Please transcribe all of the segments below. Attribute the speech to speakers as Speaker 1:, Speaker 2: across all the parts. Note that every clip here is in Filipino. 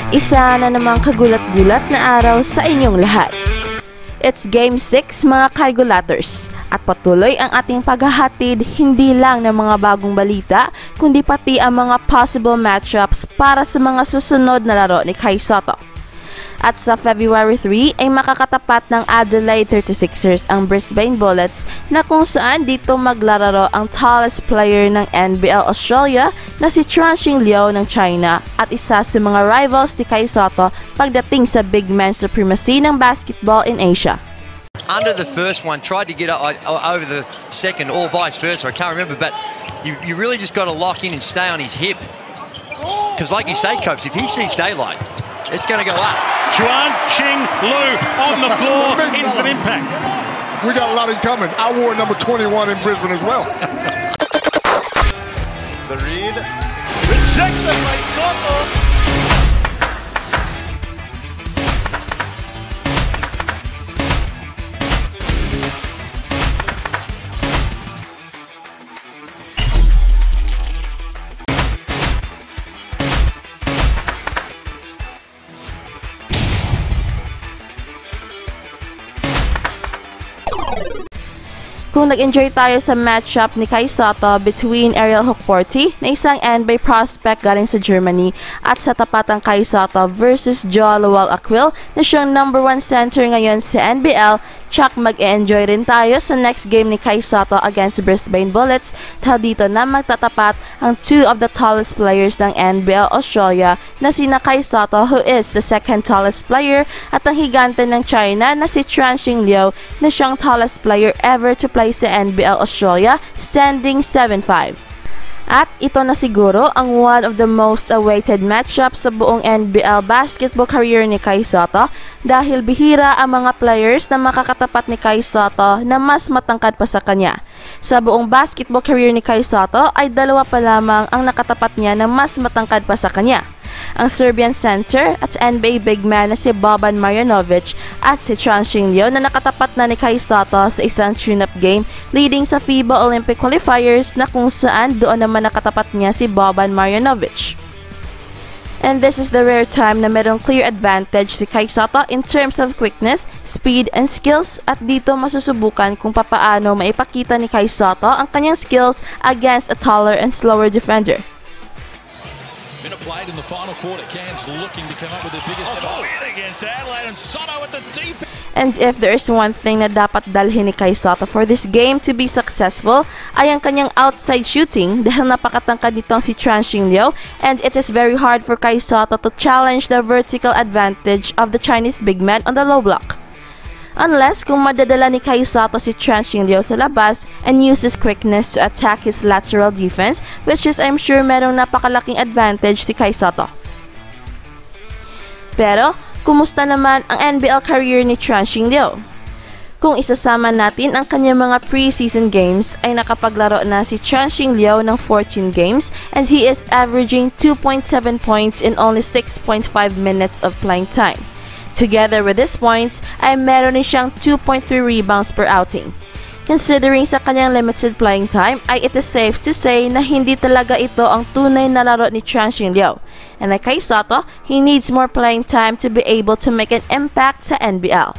Speaker 1: Isa na namang kagulat-gulat na araw sa inyong lahat. It's Game 6 mga Kaygulaters at patuloy ang ating paghahatid hindi lang ng mga bagong balita kundi pati ang mga possible matchups para sa mga susunod na laro ni Kai Sotto. At sa February 3 ay makakatapat ng Adelaide 36ers ang Brisbane Bullets na kung saan dito maglalaro ang tallest player ng NBL Australia na si Chuanxing Liu ng China at isa sa mga rivals ni Kai Sotto pagdating sa big man supremacy ng basketball in Asia.
Speaker 2: Under the first one, tried to get over the second or vice versa, I can't remember, but you really just got to lock in and stay on his hip. Because like you say, Copes, if he sees daylight, it's going to go up.
Speaker 3: Chuanxing Liu on the floor, instant impact.
Speaker 4: We got a lot of coming. I wore number 21 in Brisbane as well.
Speaker 3: The read, rejected by Sotto.
Speaker 1: Kung nag-enjoy tayo sa matchup ni Kai Sotto between Ariel Hukporti na isang NBA prospect galing sa Germany at sa tapatang Kai Sotto versus Joel Aquil na siyang number 1 center ngayon sa NBL, tsak mag-enjoy rin tayo sa next game ni Kai Sotto against Brisbane Bullets dahil dito na magtatapat ang two of the tallest players ng NBL Australia na sina Kai Sotto who is the second tallest player at ang higante ng China na si Chuanxing Liu na siyang tallest player ever to play sa NBL Australia, standing 7'5". At ito na siguro ang one of the most awaited matchups sa buong NBL basketball career ni Kai Sotto dahil bihira ang mga players na makakatapat ni Kai Sotto na mas matangkad pa sa kanya. Sa buong basketball career ni Kai Sotto ay dalawa pa lamang ang nakatapat niya na mas matangkad pa sa kanya. Ang Serbian center at NBA big man na si Boban Marjanovic at si Chuanxing Liu na nakatapat na ni Kai Sotto sa isang tune-up game leading sa FIBA Olympic qualifiers na kung saan doon naman nakatapat niya si Boban Marjanovic. And this is the rare time na merong clear advantage si Kai Sotto in terms of quickness, speed, and skills at dito masusubukan kung papaano maipakita ni Kai Sotto ang kanyang skills against a taller and slower defender.
Speaker 5: Minute played in the final quarter. Cairns looking to come up with the biggest win against Adelaide and Sotto at the deep.
Speaker 1: And if there is one thing na dapat dalhin ni Kai Sotto for this game to be successful ay ang kanyang outside shooting dahil napakatangkad nitong si Chuanxing Liu and it is very hard for Kai Sotto to challenge the vertical advantage of the Chinese big man on the low block. Unless kung madadala ni Kai Sotto si Chuanxing Liu sa labas and uses quickness to attack his lateral defense, which is I'm sure merong napakalaking advantage si Kai Sotto. Pero, kumusta naman ang NBL career ni Chuanxing Liu? Kung isasama natin ang kanyang mga preseason games ay nakapaglaro na si Chuanxing Liu ng 14 games and he is averaging 2.7 points in only 6.5 minutes of playing time. Together with these points, ay meron din siyang 2.3 rebounds per outing. Considering sa kanyang limited playing time, ay it is safe to say na hindi talaga ito ang tunay na laro ni Chuanxing Liu. And like Kai Sotto, he needs more playing time to be able to make an impact sa NBL.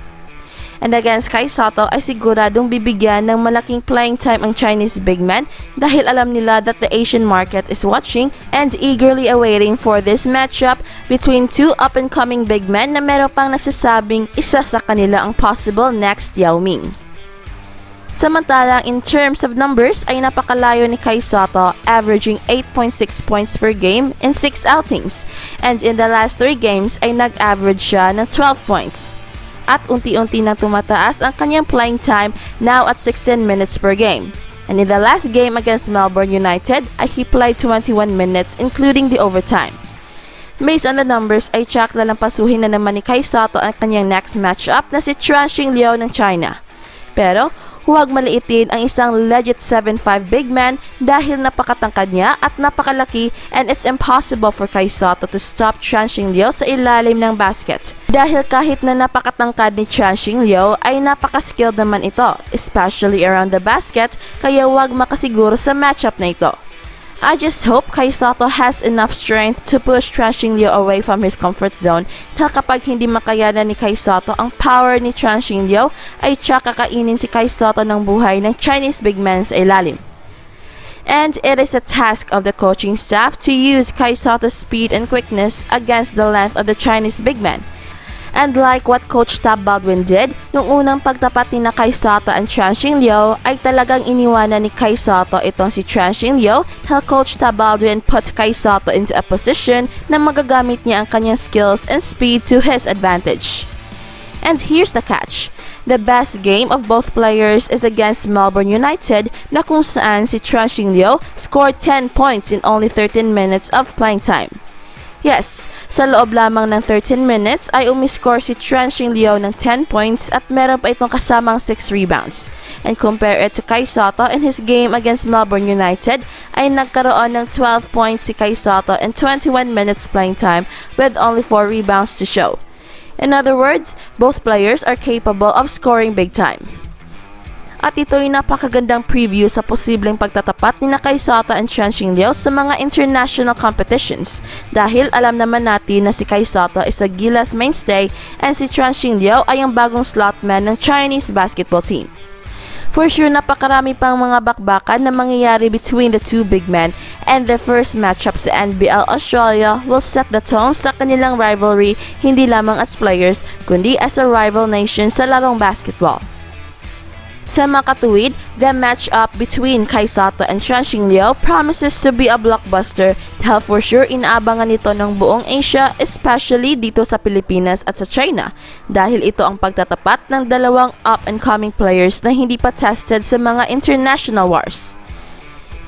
Speaker 1: And against Kai Sotto ay siguradong bibigyan ng malaking playing time ang Chinese big man dahil alam nila that the Asian market is watching and eagerly awaiting for this matchup between two up-and-coming big men na meron pang nagsasabing isa sa kanila ang possible next Yao Ming. Samantalang in terms of numbers ay napakalayo ni Kai Sotto, averaging 8.6 points per game in 6 outings and in the last 3 games ay nag-average siya ng 12 points. At unti-unti nang tumataas ang kanyang playing time now at 16 minutes per game. And in the last game against Melbourne United, ay he played 21 minutes including the overtime. Based on the numbers, ay tsak lalampasuhin na naman ni Kai Sotto ang kanyang next matchup na si Chuanxing Liu ng China. Pero, huwag maliitin ang isang legit 7'5" big man dahil napakatangkad niya at napakalaki and it's impossible for Kai Sotto to stop Chuanxing Liu sa ilalim ng basket. Dahil kahit na napakatangkad ni Chuanxing Liu ay napakaskilled naman ito, especially around the basket, kaya huwag makasiguro sa matchup na ito. I just hope Kai Sotto has enough strength to push Tranching Liu away from his comfort zone dahil kapag hindi makayanan ni Kai Sotto ang power ni Tranching Liu ay tsak kakainin si Kai Sotto ng buhay ng Chinese big man sa ilalim. And it is the task of the coaching staff to use Kai Sotto's speed and quickness against the length of the Chinese big man. And like what Coach Tab Baldwin did, nung unang pagtapat ni na Kai Sotto and Tranching Liu ay talagang iniwanan ni Kai Sotto itong si Tranching Liu dahil Coach Tab Baldwin put Kai Sotto into a position na magagamit niya ang kanyang skills and speed to his advantage. And here's the catch. The best game of both players is against Melbourne United na kung saan si Tranching Liu scored 10 points in only 13 minutes of playing time. Yes, sa loob lamang ng 13 minutes ay umiscore si Tranching Liu ng 10 points at meron pa itong kasamang 6 rebounds. And compare it to Kai Sotto in his game against Melbourne United ay nagkaroon ng 12 points si Kai Sotto in 21 minutes playing time with only 4 rebounds to show. In other words, both players are capable of scoring big time. At ito'y napakagandang preview sa posibleng pagtatapat ni Kai Sotto and Tranching Liu sa mga international competitions dahil alam naman natin na si Kai Sotto is a Gilas mainstay and si Tranching Liu ay ang bagong slot man ng Chinese basketball team. For sure, napakarami pang mga bakbakan na mangyayari between the two big men and the first matchup sa NBL Australia will set the tone sa kanilang rivalry hindi lamang as players kundi as a rival nation sa larong basketball. Sa makatuwid, the matchup between Kai Sotto and Tranching Liu promises to be a blockbuster dahil for sure inaabangan ito ng buong Asia, especially dito sa Pilipinas at sa China dahil ito ang pagtatapat ng dalawang up-and-coming players na hindi pa tested sa mga international wars.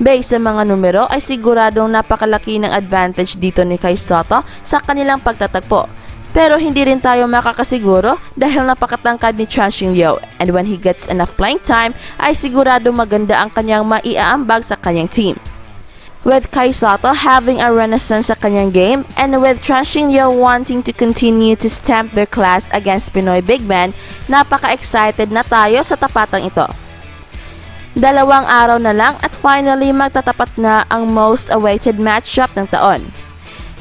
Speaker 1: Based sa mga numero ay siguradong napakalaki ng advantage dito ni Kai Sotto sa kanilang pagtatagpo. Pero hindi rin tayo makakasiguro dahil napakatangkad ni Tranching Liu and when he gets enough playing time ay sigurado maganda ang kanyang maiaambag sa kanyang team. With Kai Sotto having a renaissance sa kanyang game and with Tranching Liu wanting to continue to stamp their class against Pinoy big men, napaka-excited na tayo sa tapatang ito. 2 araw na lang at finally magtatapat na ang most awaited matchup ng taon.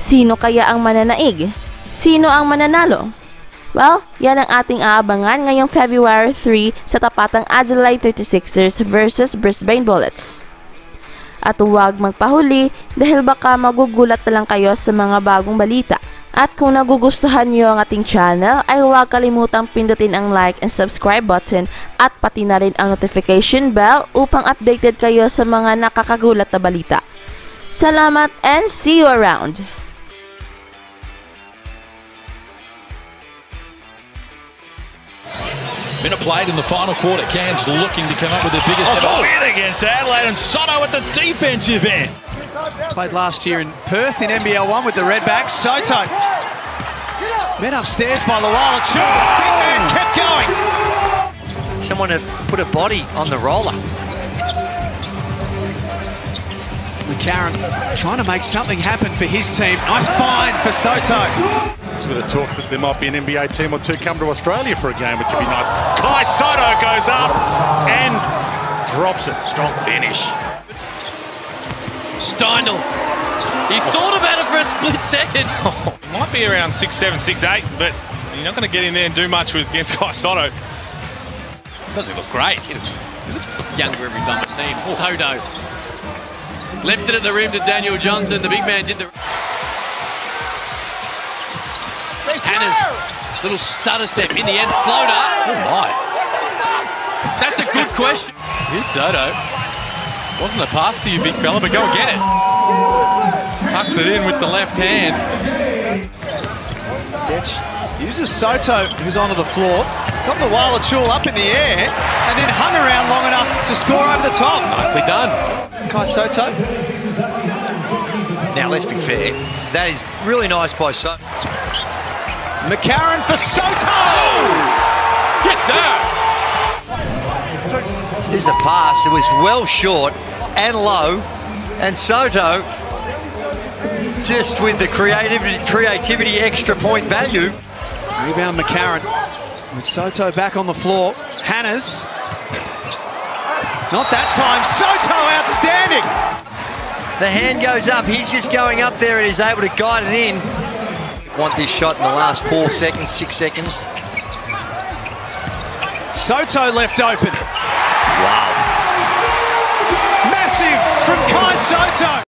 Speaker 1: Sino kaya ang mananaig? Sino ang mananalo? Well, yan ang ating aabangan ngayong February 3 sa tapatang Adelaide 36ers versus Brisbane Bullets. At huwag magpahuli dahil baka magugulat na lang kayo sa mga bagong balita. At kung nagugustuhan niyo ang ating channel ay huwag kalimutang pindutin ang like and subscribe button at pati na rin ang notification bell upang updated kayo sa mga nakakagulat na balita. Salamat and see you around!
Speaker 5: Minute played in the final quarter. Cairns looking to come up with the biggest win against Adelaide, and Sotto at the defensive end.
Speaker 6: Played last year in Perth in NBL 1 with the Redbacks. Sotto met upstairs by Luala too. Big man kept going.
Speaker 2: Someone to put a body on the roller.
Speaker 6: McCarron trying to make something happen for his team. Nice find for Sotto.
Speaker 3: There's a bit of talk that there might be an NBA team or two come to Australia for a game, which would be nice. Kai Sotto goes up and drops it. Strong finish.
Speaker 7: Steindl. He thought about it for a split second.
Speaker 8: Might be around 6'7", 6'8", but you're not going to get in there and do much against Kai Sotto. Doesn't look great.
Speaker 7: He looks younger every time I've seen him. Sotto left it at the rim to Daniel Johnson. The big man did the... Hannah's little stutter step in the end, floater. Oh my. That's a good question.
Speaker 8: Here's Sotto. Wasn't a pass to you, big fella, but go and get it. Tucks it in with the left hand.
Speaker 6: Detch uses Sotto, who's onto the floor. Got the Luala up in the air and then hung around long enough to score over the top.
Speaker 8: Nicely done.
Speaker 6: Kai Sotto.
Speaker 2: Now, let's be fair. That is really nice by Sotto.
Speaker 6: McCarron for Sotto!
Speaker 8: Yes, sir!
Speaker 2: This is a pass. It was well short and low. And Sotto, just with the creativity extra point value.
Speaker 6: Rebound McCarron. With Sotto back on the floor. Hannah's. Not that time. Sotto outstanding!
Speaker 2: The hand goes up. He's just going up there and is able to guide it in. Want this shot in the last 4 seconds, 6 seconds.
Speaker 6: Sotto left open.
Speaker 2: Wow.
Speaker 6: Massive from Kai Sotto.